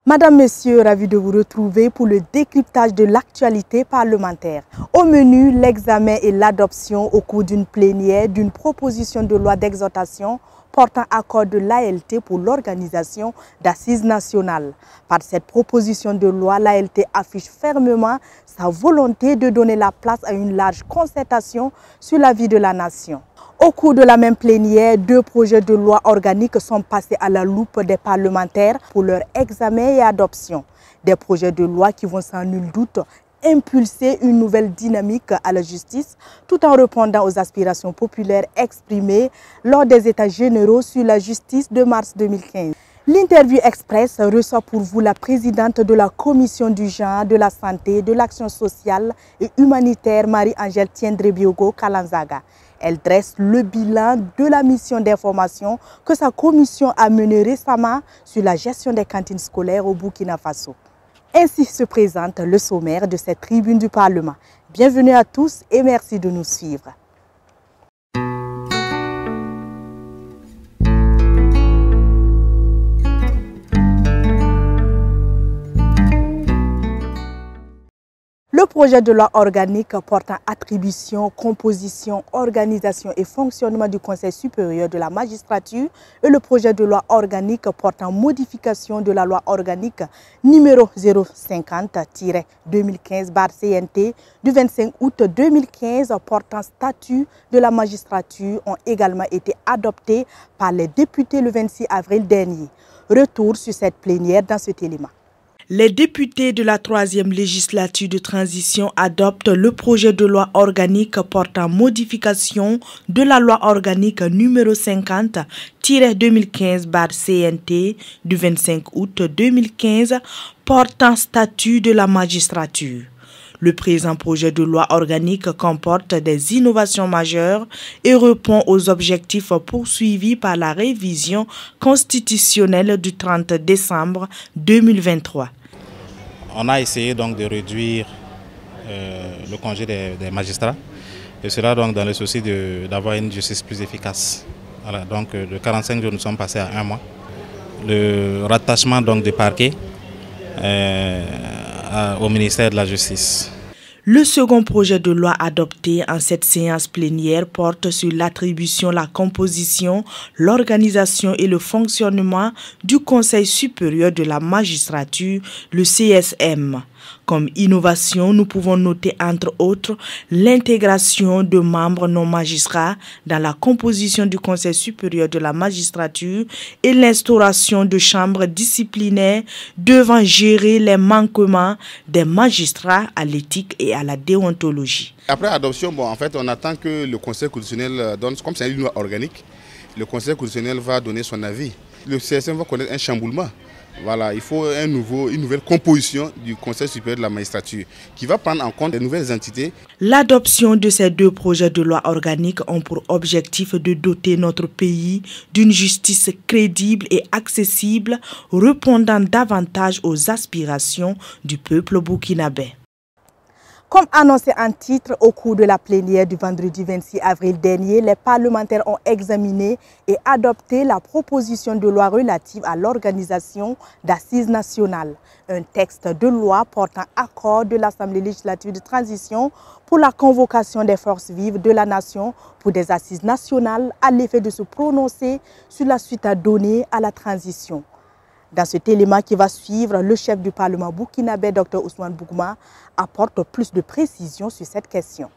Madame, Messieurs, ravi de vous retrouver pour le décryptage de l'actualité parlementaire. Au menu, l'examen et l'adoption au cours d'une plénière d'une proposition de loi d'exhortation portant accord de l'ALT pour l'organisation d'assises nationales. Par cette proposition de loi, l'ALT affiche fermement sa volonté de donner la place à une large concertation sur la vie de la nation. Au cours de la même plénière, 2 projets de loi organiques sont passés à la loupe des parlementaires pour leur examen et adoption. Des projets de loi qui vont sans nul doute impulser une nouvelle dynamique à la justice tout en répondant aux aspirations populaires exprimées lors des États généraux sur la justice de mars 2015. L'Interview Express reçoit pour vous la présidente de la Commission du genre, de la santé, de l'action sociale et humanitaire, Marie-Angèle Tiendré-Biogo Kalanzaga. Elle dresse le bilan de la mission d'information que sa commission a menée récemment sur la gestion des cantines scolaires au Burkina Faso. Ainsi se présente le sommaire de cette tribune du Parlement. Bienvenue à tous et merci de nous suivre. Le projet de loi organique portant attribution, composition, organisation et fonctionnement du Conseil supérieur de la magistrature et le projet de loi organique portant modification de la loi organique numéro 050-2015/CNT du 25 août 2015 portant statut de la magistrature ont également été adoptés par les députés le 26 avril dernier. Retour sur cette plénière dans cet élément. Les députés de la 3e législature de transition adoptent le projet de loi organique portant modification de la loi organique numéro 50-2015/CNT du 25 août 2015 portant statut de la magistrature. Le présent projet de loi organique comporte des innovations majeures et répond aux objectifs poursuivis par la révision constitutionnelle du 30 décembre 2023. On a essayé donc de réduire le congé des magistrats, et cela donc dans le souci d'avoir une justice plus efficace. Voilà, donc de 45 jours nous sommes passés à 1 mois. Le rattachement donc des parquets au ministère de la Justice. Le second projet de loi adopté en cette séance plénière porte sur l'attribution, la composition, l'organisation et le fonctionnement du Conseil supérieur de la magistrature, le CSM. Comme innovation, nous pouvons noter entre autres l'intégration de membres non magistrats dans la composition du Conseil supérieur de la magistrature et l'instauration de chambres disciplinaires devant gérer les manquements des magistrats à l'éthique et à la déontologie. Après adoption, en fait, on attend que le Conseil constitutionnel donne, comme c'est une loi organique, le Conseil constitutionnel va donner son avis. Le CSM va connaître un chamboulement. Voilà, il faut une nouvelle composition du Conseil supérieur de la magistrature qui va prendre en compte les nouvelles entités. L'adoption de ces 2 projets de loi organiques ont pour objectif de doter notre pays d'une justice crédible et accessible, répondant davantage aux aspirations du peuple burkinabé. Comme annoncé en titre, au cours de la plénière du vendredi 26 avril dernier, les parlementaires ont examiné et adopté la proposition de loi relative à l'organisation d'assises nationales. Un texte de loi portant accord de l'Assemblée législative de transition pour la convocation des forces vives de la nation pour des assises nationales à l'effet de se prononcer sur la suite à donner à la transition. Dans cet élément qui va suivre, le chef du Parlement burkinabé, Dr Ousmane Bougouma, apporte plus de précisions sur cette question.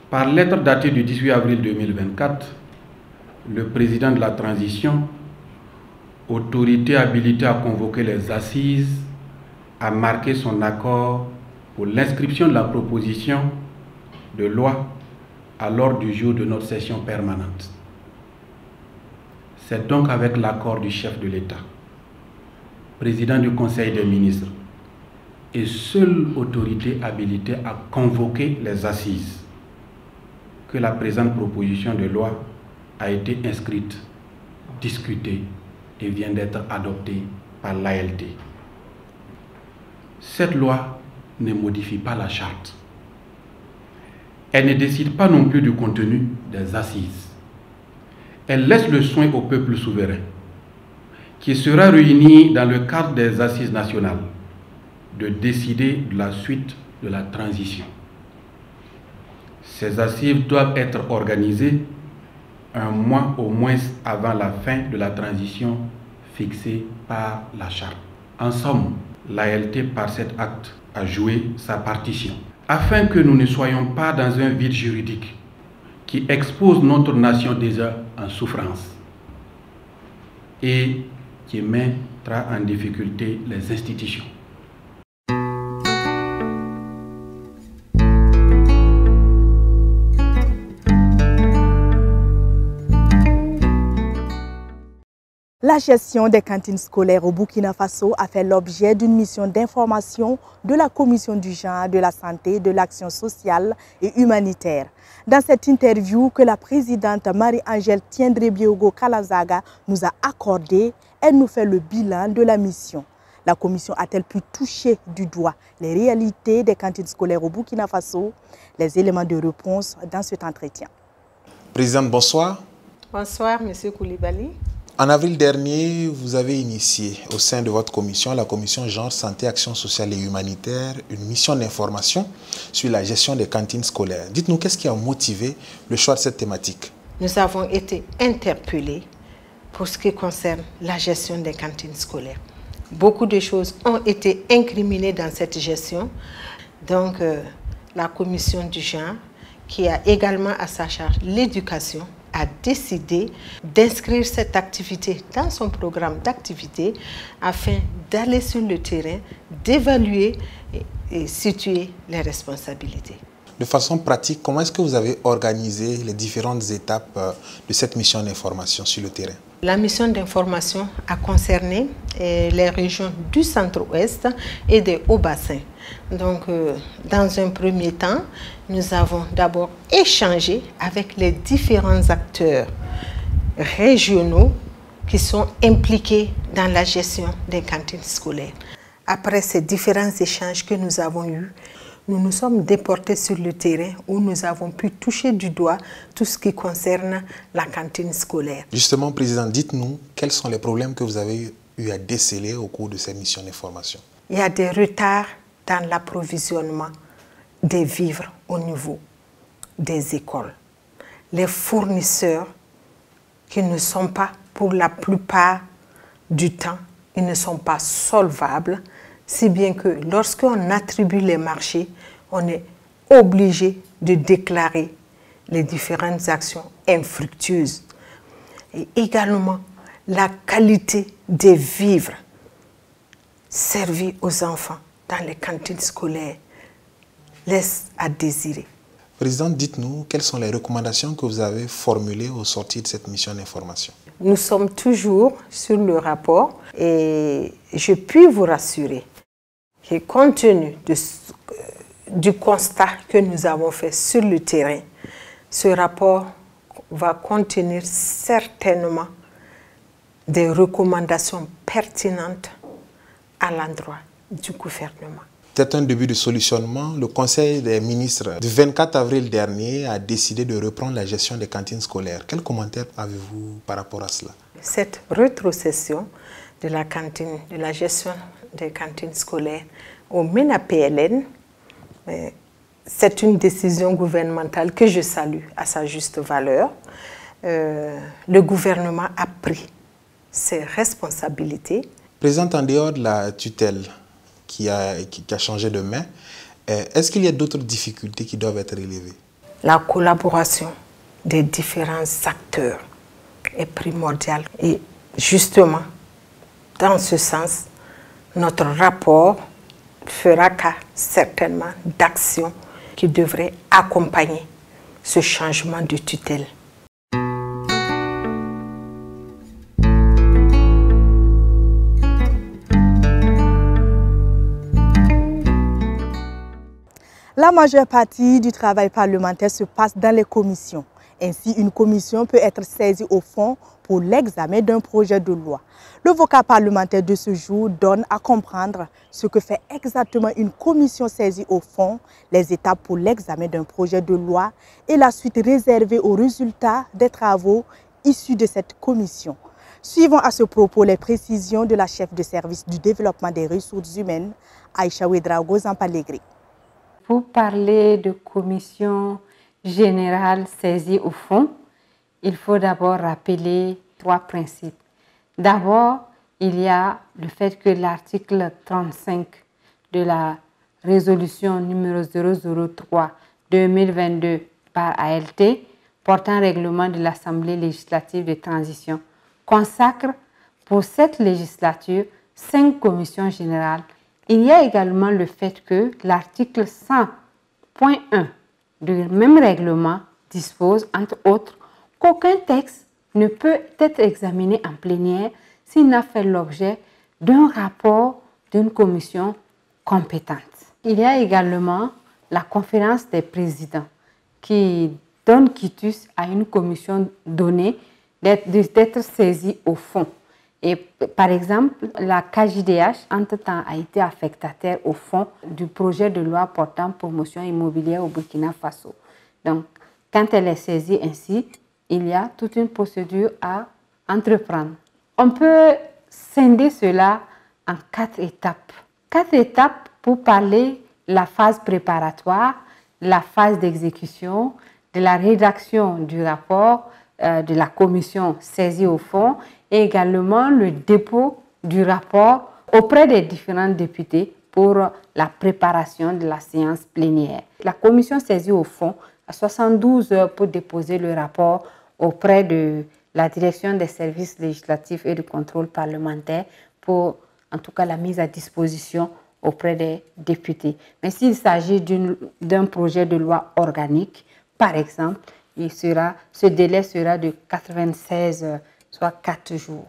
Par lettre datée du 18 avril 2024, le président de la transition, autorité habilitée à convoquer les assises, a marqué son accord pour l'inscription de la proposition de loi à l'ordre du jour de notre session permanente. C'est donc avec l'accord du chef de l'État, président du Conseil des ministres et seule autorité habilitée à convoquer les assises que la présente proposition de loi a été inscrite, discutée et vient d'être adoptée par l'ALT. Cette loi ne modifie pas la charte. Elle ne décide pas non plus du contenu des assises. Elle laisse le soin au peuple souverain qui sera réunie dans le cadre des assises nationales, de décider de la suite de la transition. Ces assises doivent être organisées un mois au moins avant la fin de la transition fixée par la charte. En somme, l'ALT par cet acte a joué sa partition. Afin que nous ne soyons pas dans un vide juridique qui expose notre nation déjà en souffrance et qui mettra en difficulté les institutions. La gestion des cantines scolaires au Burkina Faso a fait l'objet d'une mission d'information de la Commission du genre, de la santé, de l'action sociale et humanitaire. Dans cette interview que la présidente Marie-Angèle Tiendré-Biogo-Kalazaga nous a accordée, elle nous fait le bilan de la mission. La commission a-t-elle pu toucher du doigt les réalités des cantines scolaires au Burkina Faso? Les éléments de réponse dans cet entretien. Présidente, bonsoir. Bonsoir, Monsieur Koulibaly. En avril dernier, vous avez initié au sein de votre commission, la commission Genre, Santé, Action sociale et humanitaire, une mission d'information sur la gestion des cantines scolaires. Dites-nous, qu'est-ce qui a motivé le choix de cette thématique? Nous avons été interpellés pour ce qui concerne la gestion des cantines scolaires. Beaucoup de choses ont été incriminées dans cette gestion. Donc, la commission du genre, qui a également à sa charge l'éducation, a décidé d'inscrire cette activité dans son programme d'activité afin d'aller sur le terrain, d'évaluer et situer les responsabilités. De façon pratique, comment est-ce que vous avez organisé les différentes étapes de cette mission d'information sur le terrain? La mission d'information a concerné les régions du centre-ouest et des hauts-bassins. Donc, dans un premier temps, nous avons d'abord échangé avec les différents acteurs régionaux qui sont impliqués dans la gestion des cantines scolaires. Après ces différents échanges que nous avons eus, nous nous sommes déportés sur le terrain où nous avons pu toucher du doigt tout ce qui concerne la cantine scolaire. Justement, Président, dites-nous quels sont les problèmes que vous avez eu à déceler au cours de ces missions d'information. Il y a des retards dans l'approvisionnement des vivres au niveau des écoles. Les fournisseurs qui ne sont pas, pour la plupart du temps, ils ne sont pas solvables, si bien que lorsqu'on attribue les marchés, on est obligé de déclarer les différentes actions infructueuses. Et également, la qualité des vivres servis aux enfants dans les cantines scolaires laisse à désirer. Présidente, dites-nous quelles sont les recommandations que vous avez formulées au sortir de cette mission d'information. Nous sommes toujours sur le rapport et je puis vous rassurer que compte tenu du constat que nous avons fait sur le terrain, ce rapport va contenir certainement des recommandations pertinentes à l'endroit du gouvernement. C'est un début de solutionnement. Le Conseil des ministres du 24 avril dernier a décidé de reprendre la gestion des cantines scolaires. Quel commentaire avez-vous par rapport à cela? Cette rétrocession de la cantine, de la gestion des cantines scolaires au MENA-PLN, c'est une décision gouvernementale que je salue à sa juste valeur. Le gouvernement a pris ses responsabilités. Présidente, en dehors de la tutelle qui a changé de main, est-ce qu'il y a d'autres difficultés qui doivent être relevées? La collaboration des différents acteurs est primordiale. Et justement, dans ce sens, notre rapport fera cas certainement d'actions qui devraient accompagner ce changement de tutelle. La majeure partie du travail parlementaire se passe dans les commissions. Ainsi, une commission peut être saisie au fond pour l'examen d'un projet de loi. Le vocable parlementaire de ce jour donne à comprendre ce que fait exactement une commission saisie au fond, les étapes pour l'examen d'un projet de loi et la suite réservée aux résultats des travaux issus de cette commission. Suivons à ce propos les précisions de la chef de service du développement des ressources humaines, Aïcha Ouedraogo Zampalegri. Pour parler de commission générale saisie au fond, il faut d'abord rappeler 3 principes. D'abord, il y a le fait que l'article 35 de la résolution numéro 003-2022 par ALT portant règlement de l'Assemblée législative de transition consacre pour cette législature 5 commissions générales. Il y a également le fait que l'article 100.1 du même règlement dispose, entre autres, qu'aucun texte ne peut être examiné en plénière s'il n'a fait l'objet d'un rapport d'une commission compétente. Il y a également la conférence des présidents qui donne quitus à une commission donnée d'être saisie au fond. Et par exemple, la KJDH, entre-temps, a été affectataire au fond du projet de loi portant promotion immobilière au Burkina Faso. Donc, quand elle est saisie ainsi, il y a toute une procédure à entreprendre. On peut scinder cela en 4 étapes. 4 étapes pour parler de la phase préparatoire, la phase d'exécution, de la rédaction du rapport de la commission saisie au fond et également le dépôt du rapport auprès des différents députés pour la préparation de la séance plénière. La commission saisie au fond a 72 heures pour déposer le rapport auprès de la direction des services législatifs et du contrôle parlementaire pour, en tout cas, la mise à disposition auprès des députés. Mais s'il s'agit d'un projet de loi organique, par exemple, ce délai sera de 96 heures, soit 4 jours.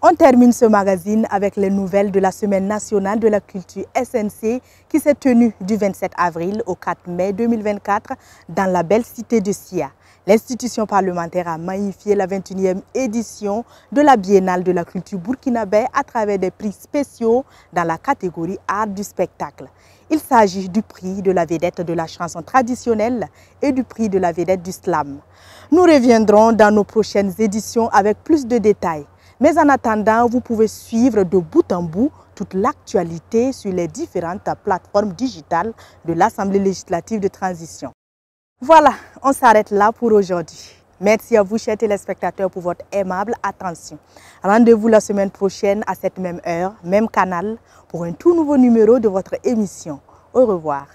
On termine ce magazine avec les nouvelles de la Semaine nationale de la culture SNC qui s'est tenue du 27 avril au 4 mai 2024 dans la belle cité de Sia. L'institution parlementaire a magnifié la 21e édition de la Biennale de la culture burkinabé à travers des prix spéciaux dans la catégorie art du spectacle. Il s'agit du prix de la vedette de la chanson traditionnelle et du prix de la vedette du slam. Nous reviendrons dans nos prochaines éditions avec plus de détails. Mais en attendant, vous pouvez suivre de bout en bout toute l'actualité sur les différentes plateformes digitales de l'Assemblée législative de transition. Voilà, on s'arrête là pour aujourd'hui. Merci à vous, chers téléspectateurs, pour votre aimable attention. Rendez-vous la semaine prochaine à cette même heure, même canal, pour un tout nouveau numéro de votre émission. Au revoir.